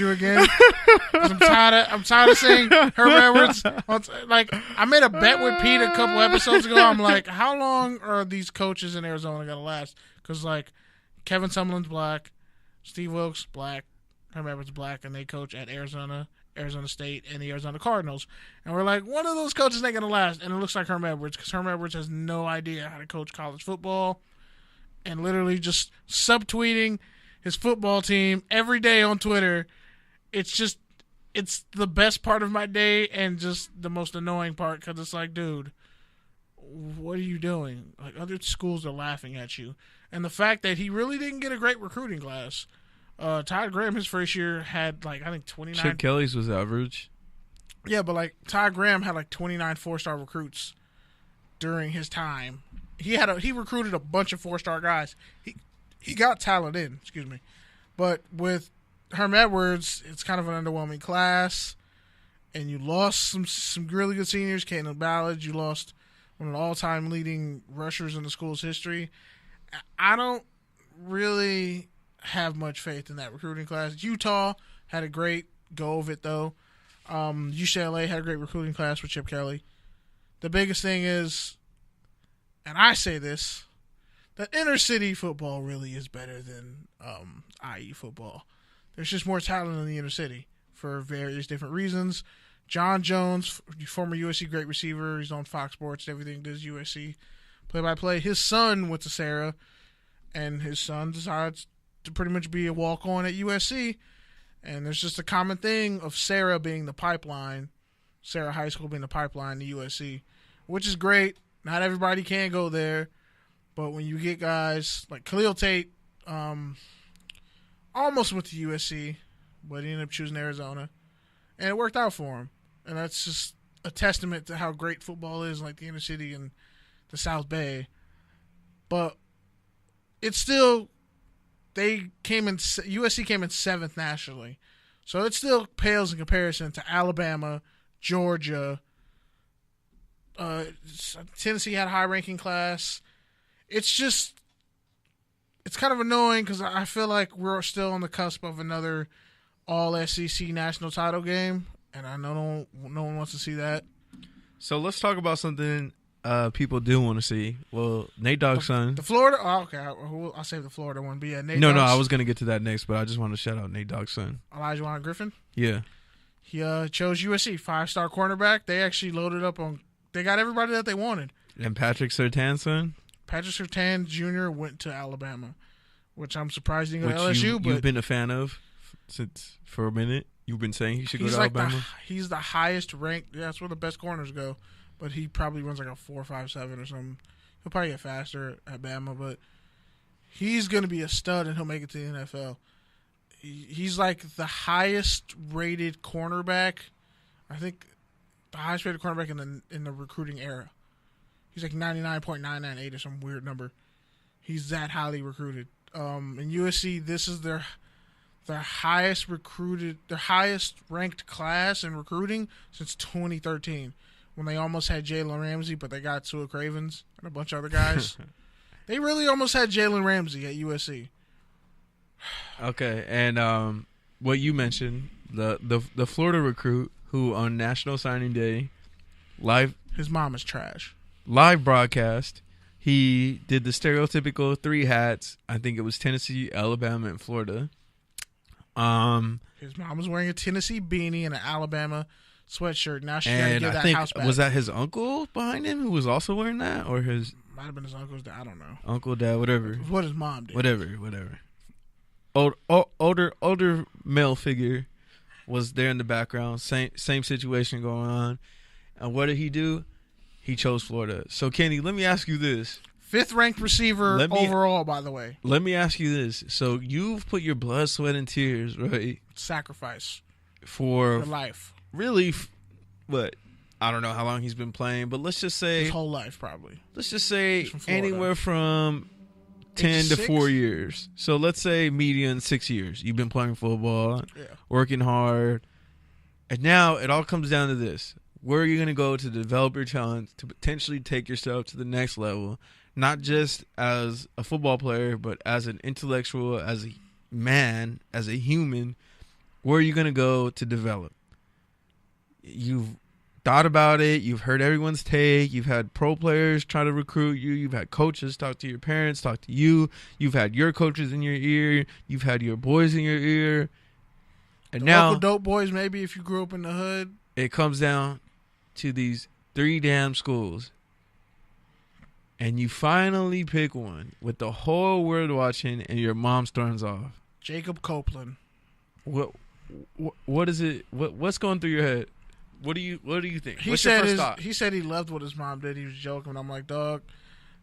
you again. I'm tired of saying Herm Edwards. Like, I made a bet with Pete a couple episodes ago. I'm like, how long are these coaches in Arizona gonna last? Because like Kevin Sumlin's black, Steve Wilkes black, Herm Edwards black, and they coach at Arizona State, and the Arizona Cardinals. And we're like, one of those coaches ain't gonna last. And it looks like Herm Edwards, because Herm Edwards has no idea how to coach college football, and literally just subtweeting his football team every day on Twitter. It's the best part of my day and just the most annoying part, because it's like, dude, what are you doing? Like, other schools are laughing at you. And the fact that he really didn't get a great recruiting class. Todd Graham, his first year, had, like, I think 29. Chip Kelly's was average. Yeah, but, like, Todd Graham had, like, 29 four-star recruits during his time. He recruited a bunch of four-star guys. He got talent in, But with Herm Edwards, it's kind of an underwhelming class, and you lost some really good seniors. Caitlin Ballard, you lost one of the all-time leading rushers in the school's history. I don't really have much faith in that recruiting class. Utah had a great go of it, though. UCLA had a great recruiting class with Chip Kelly. The biggest thing is, and I say this, that inner city football really is better than IE football. There's just more talent in the inner city for various different reasons. John Jones, former USC great receiver, he's on Fox Sports and everything, does USC play-by-play. His son went to Sarah, and his son decides to pretty much be a walk-on at USC. And there's just a common thing of Sarah being the pipeline, Sarah High School being the pipeline to USC, which is great. Not everybody can go there, but when you get guys like Khalil Tate, almost went to USC, but he ended up choosing Arizona, and it worked out for him. And that's just a testament to how great football is, like the inner city and the South Bay. But it's still, USC came in 7th nationally, so it still pales in comparison to Alabama, Georgia. Tennessee had a high-ranking class. It's kind of annoying because I feel like we're still on the cusp of another all-SEC national title game, and I know no one wants to see that. So let's talk about something people do want to see. Well, Nate Dogg's son. The Florida? Oh, okay. I'll save the Florida one. But yeah, Nate No, Dogg's, I was going to get to that next, but I just want to shout out Nate Dogg's son. Elijah Warren Griffin. Yeah. He chose USC, 5-star cornerback. They actually loaded up on – they got everybody that they wanted. And Patrick Surtain's son? Patrick Surtain Jr. went to Alabama, which I'm surprised he didn't go to LSU. You've been a fan of since for a minute. You've been saying he should go to Alabama. He's the highest ranked. Yeah, that's where the best corners go. But he probably runs like a 4.57 or something. He'll probably get faster at Bama, but he's going to be a stud and he'll make it to the NFL. He's like the highest rated cornerback. I think the highest rated cornerback in the recruiting era. He's like 99.998 or some weird number. He's that highly recruited. In USC, this is their highest ranked class in recruiting since 2013, when they almost had Jalen Ramsey, but they got Tua Cravens and a bunch of other guys. They really almost had Jalen Ramsey at USC. Okay, and what you mentioned, the Florida recruit who on National Signing Day, his mom is trash. Live broadcast, he did the stereotypical 3 hats. I think it was Tennessee, Alabama, and Florida. His mom was wearing a Tennessee beanie and an Alabama sweatshirt. Now she got to give that house back. Was that his uncle behind him who was also wearing that, or his? Might have been his uncle's dad. I don't know. Uncle, dad, whatever. What his mom did. Whatever. Older male figure was there in the background. Same situation going on. And what did he do? He chose Florida. So, Kenny, let me ask you this. 5th ranked receiver overall, by the way. Let me ask you this. So, you've put your blood, sweat, and tears, right? Sacrifice. For life. Really, what? I don't know how long he's been playing, but let's just say. His whole life, probably. Let's just say anywhere from 10 to 4 years. So, let's say median 6 years. You've been playing football, working hard. And now it all comes down to this. Where are you going to go to develop your talent to potentially take yourself to the next level, not just as a football player, but as an intellectual, as a man, as a human? Where are you going to go to develop? You've thought about it. You've heard everyone's take. You've had pro players try to recruit you. You've had coaches talk to your parents, talk to you. You've had your coaches in your ear. You've had your boys in your ear. And now, local dope boys, maybe if you grew up in the hood. It comes down to these 3 damn schools. And you finally pick one with the whole world watching, and your mom storms off. Jacob Copeland. What is it? What's going through your head? What do you think? What's your first thought? He said he loved what his mom did. He was joking. I'm like, dog,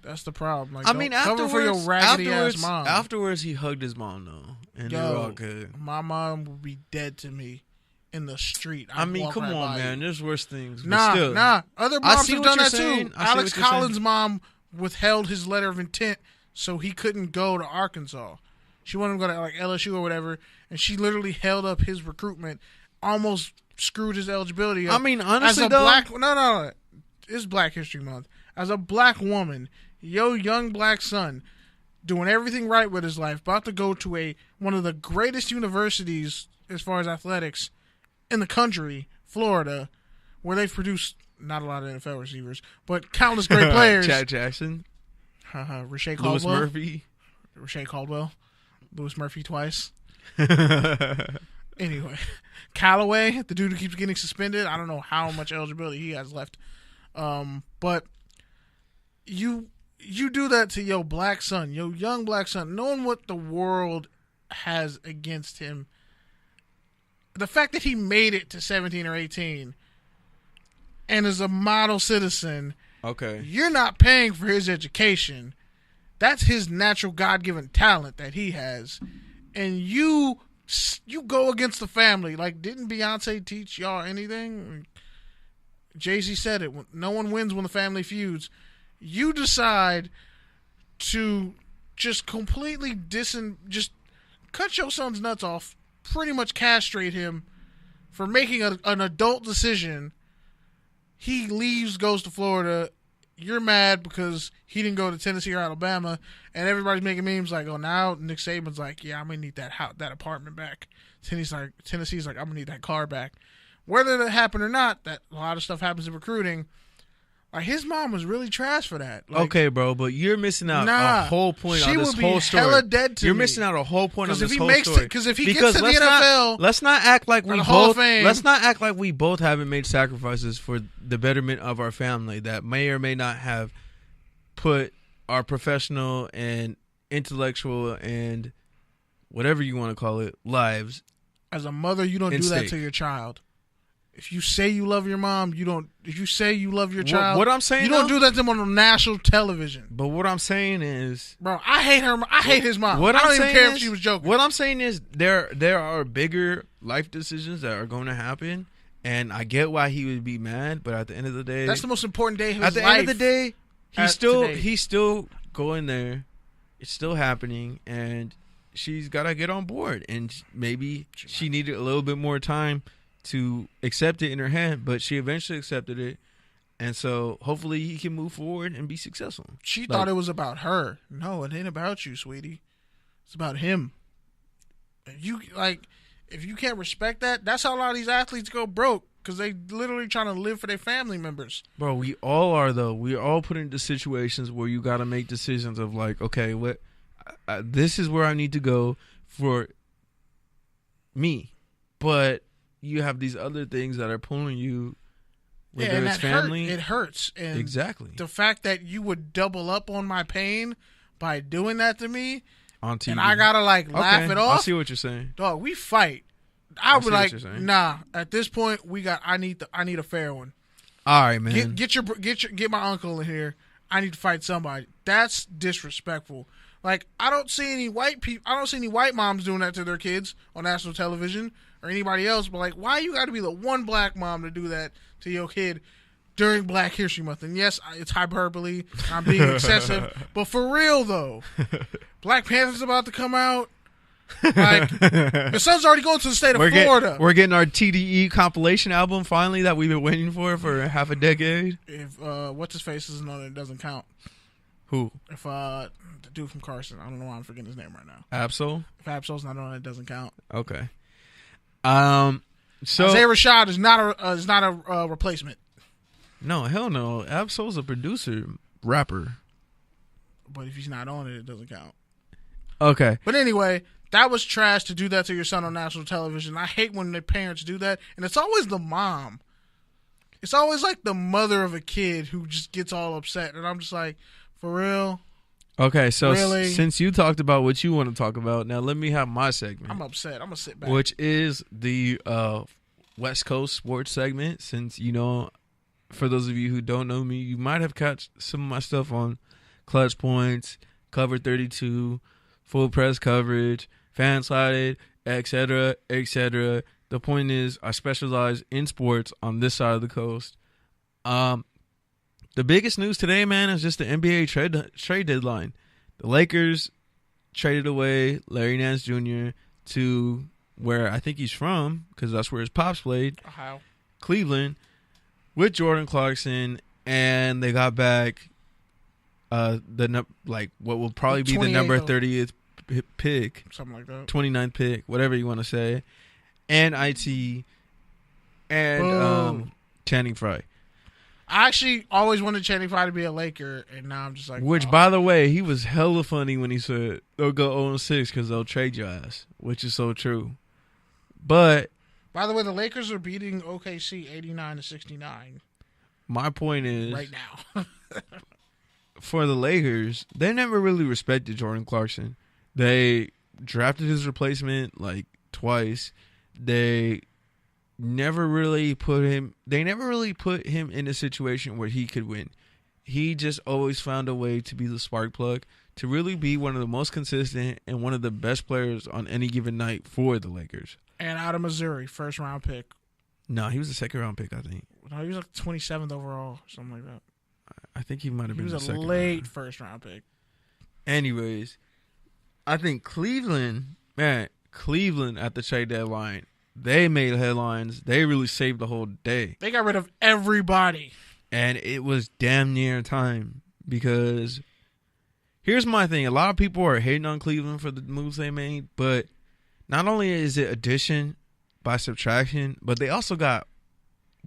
that's the problem. Like, I mean, cover for your raggedy ass mom. Afterwards, he hugged his mom though, and they were all good. My mom would be dead to me in the street. I mean, come on, man. There's worse things. Nah. Other moms have done that too. Alex Collins' mom withheld his letter of intent so he couldn't go to Arkansas. She wanted him to go to like LSU or whatever, and she literally held up his recruitment, almost screwed his eligibility up. I mean, honestly, no. It's Black History Month. As a black woman, your young black son, doing everything right with his life, about to go to one of the greatest universities as far as athletics in the country, Florida, where they've produced not a lot of NFL receivers, but countless great players. Chad Jackson. Rashae Caldwell. Lewis Murphy. Rashae Caldwell. Lewis Murphy twice. Anyway, Callaway, the dude who keeps getting suspended. I don't know how much eligibility he has left. But you do that to your black son, your young black son, knowing what the world has against him. The fact that he made it to 17 or 18 and is a model citizen. Okay. You're not paying for his education. That's his natural God-given talent that he has. And you go against the family. Like, didn't Beyonce teach y'all anything? Jay-Z said it. No one wins when the family feuds. You decide to just completely just cut your son's nuts off, pretty much castrate him for making an adult decision. He leaves, goes to Florida. You're mad because he didn't go to Tennessee or Alabama, and everybody's making memes like, "Oh, now Nick Saban's like, yeah, I'm gonna need that apartment back." Tennessee's like, I'm gonna need that car back. Whether that happened or not, that a lot of stuff happens in recruiting. Like, his mom was really trash for that. Like, okay, bro, but you're missing out a whole point on this whole story. She would be hella dead to me. You're missing out a whole point on this whole story. Because if he gets to the NFL, let's not act like we both haven't made sacrifices for the betterment of our family that may or may not have put our professional and intellectual and whatever you want to call it lives. As a mother, you don't do that to your child. If you say you love your mom, you don't. If you say you love your child, what I'm saying, you don't do that to them on national television. But what I'm saying is, bro, I hate her. I hate his mom. I don't even care if she was joking. What I'm saying is, there are bigger life decisions that are going to happen, and I get why he would be mad. But at the end of the day, that's the most important day of his life. At the end of the day, he's still going there. It's still happening, and she's got to get on board. And maybe she needed a little bit more time to accept it in her head, but she eventually accepted it, and so hopefully he can move forward and be successful. She thought it was about her. No, it ain't about you, sweetie. It's about him. If you can't respect that, that's how a lot of these athletes go broke, because they literally trying to live for their family members. Bro, we all are, though. We are all put into situations where you got to make decisions of like, okay, this is where I need to go for me, but you have these other things that are pulling you, whether it's family. It hurts. And exactly. The fact that you would double up on my pain by doing that to me, on TV, and I gotta laugh it off. I see what you're saying. Dog, we fight. I would like, nah. At this point, I need a fair one. All right, man. Get my uncle in here. I need to fight somebody. That's disrespectful. Like, I don't see any white people. I don't see any white moms doing that to their kids on national television or anybody else. But like, why you got to be the one black mom to do that to your kid during Black History Month? And yes, it's hyperbole. I'm being excessive, but for real though, Black Panther's about to come out. Like, your son's already going to the state of Florida. We're getting our TDE compilation album finally that we've been waiting for half a decade. If what's his face isn't on it, doesn't count. Who? If the dude from Carson, I don't know why I'm forgetting his name right now. Absol? If Absol's not on it, doesn't count. Okay. So Isaiah Rashad is not a replacement. No, hell no. Absol's a producer, rapper. But if he's not on it, it doesn't count. Okay. But anyway, that was trash to do that to your son on national television. I hate when their parents do that, and it's always the mom. It's always like the mother of a kid who just gets all upset, and I'm just like, for real? Okay, so really? Since you talked about what you want to talk about, now let me have my segment. I'm upset. I'm going to sit back. Which is the West Coast sports segment. Since, for those of you who don't know me, you might have caught some of my stuff on Clutch Points, Cover 32, Full Press Coverage, Fan Sided, etc., etc. The point is, I specialize in sports on this side of the coast. The biggest news today, man, is just the NBA trade deadline. The Lakers traded away Larry Nance Jr. to where I think he's from, because that's where his pops played, Ohio, Cleveland, with Jordan Clarkson, and they got back what will probably be the number 30th pick, something like that, 29th pick, whatever you want to say, and IT and Channing Frye. I actually always wanted Channing Frye to be a Laker, and now I'm just like... Which, by the way, he was hella funny when he said, they'll go 0-6 because they'll trade your ass, which is so true. But... By the way, the Lakers are beating OKC 89-69. My point is... Right now. For the Lakers, they never really respected Jordan Clarkson. They drafted his replacement, twice. They never really put him in a situation where he could win. He just always found a way to be the spark plug, to really be one of the most consistent and one of the best players on any given night for the Lakers. And out of Missouri, first round pick. No, he was a second round pick, I think. No, he was 27th overall, something like that. I think he might have been the second. He was a late first round pick. Anyways, I think Cleveland at the trade deadline, they made headlines. They really saved the whole day. They got rid of everybody. And it was damn near time, because here's my thing. A lot of people are hating on Cleveland for the moves they made, but not only is it addition by subtraction, but they also got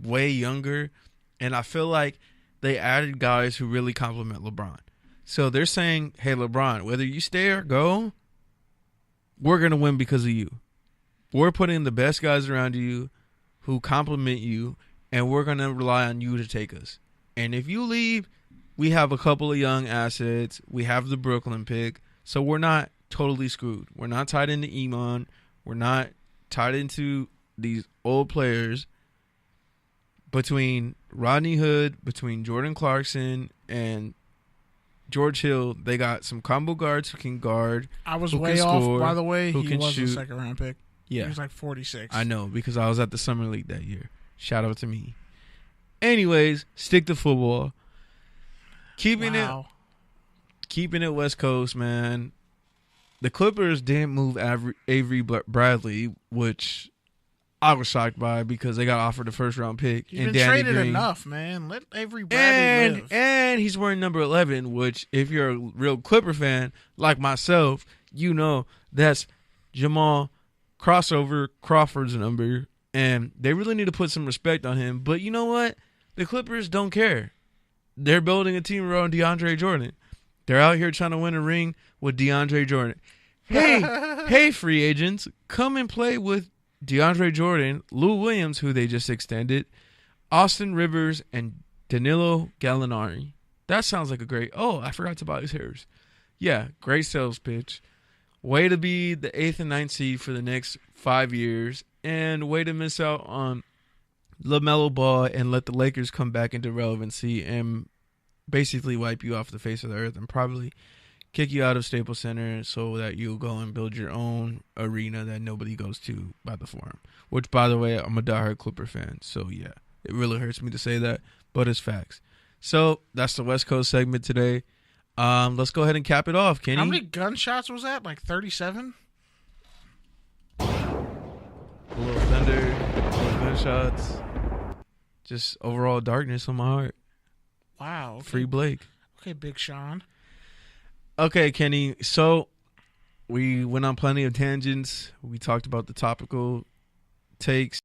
way younger, and I feel like they added guys who really complement LeBron. So they're saying, hey, LeBron, whether you stay or go, we're going to win because of you. We're putting the best guys around you who complement you, and we're going to rely on you to take us. And if you leave, we have a couple of young assets. We have the Brooklyn pick. So we're not totally screwed. We're not tied into Iman. We're not tied into these old players. Between Rodney Hood, between Jordan Clarkson, and George Hill, they got some combo guards who can guard. I was way off, by the way. He was shoot. a second round pick. Yeah. He was 46. I know, because I was at the Summer League that year. Shout out to me. Anyways, stick to football. Keeping it West Coast, man. The Clippers didn't move Avery Bradley, which I was shocked by, because they got offered a first-round pick. He's been traded enough, man. Let Avery Bradley live. And he's wearing number 11, which, if you're a real Clipper fan like myself, you know that's Jamal crossover Crawford's number, and they really need to put some respect on him. But you know what? The Clippers don't care. They're building a team around DeAndre Jordan. They're out here trying to win a ring with DeAndre Jordan. Hey, free agents, come and play with DeAndre Jordan, Lou Williams, who they just extended, Austin Rivers, and Danilo Gallinari. That sounds like a great... Oh, I forgot to buy his hairs. Yeah, great sales pitch. Way to be the 8th and 9th seed for the next 5 years, and way to miss out on LaMelo Ball and let the Lakers come back into relevancy and basically wipe you off the face of the earth and probably kick you out of Staples Center so that you'll go and build your own arena that nobody goes to by the Forum. Which, by the way, I'm a diehard Clipper fan, so yeah, it really hurts me to say that, but it's facts. So that's the West Coast segment today. Let's go ahead and cap it off, Kenny. How many gunshots was that? 37? A little thunder, a little gunshots. Just overall darkness on my heart. Wow. Okay. Free Blake. Okay, Big Sean. Okay, Kenny. So we went on plenty of tangents. We talked about the topical takes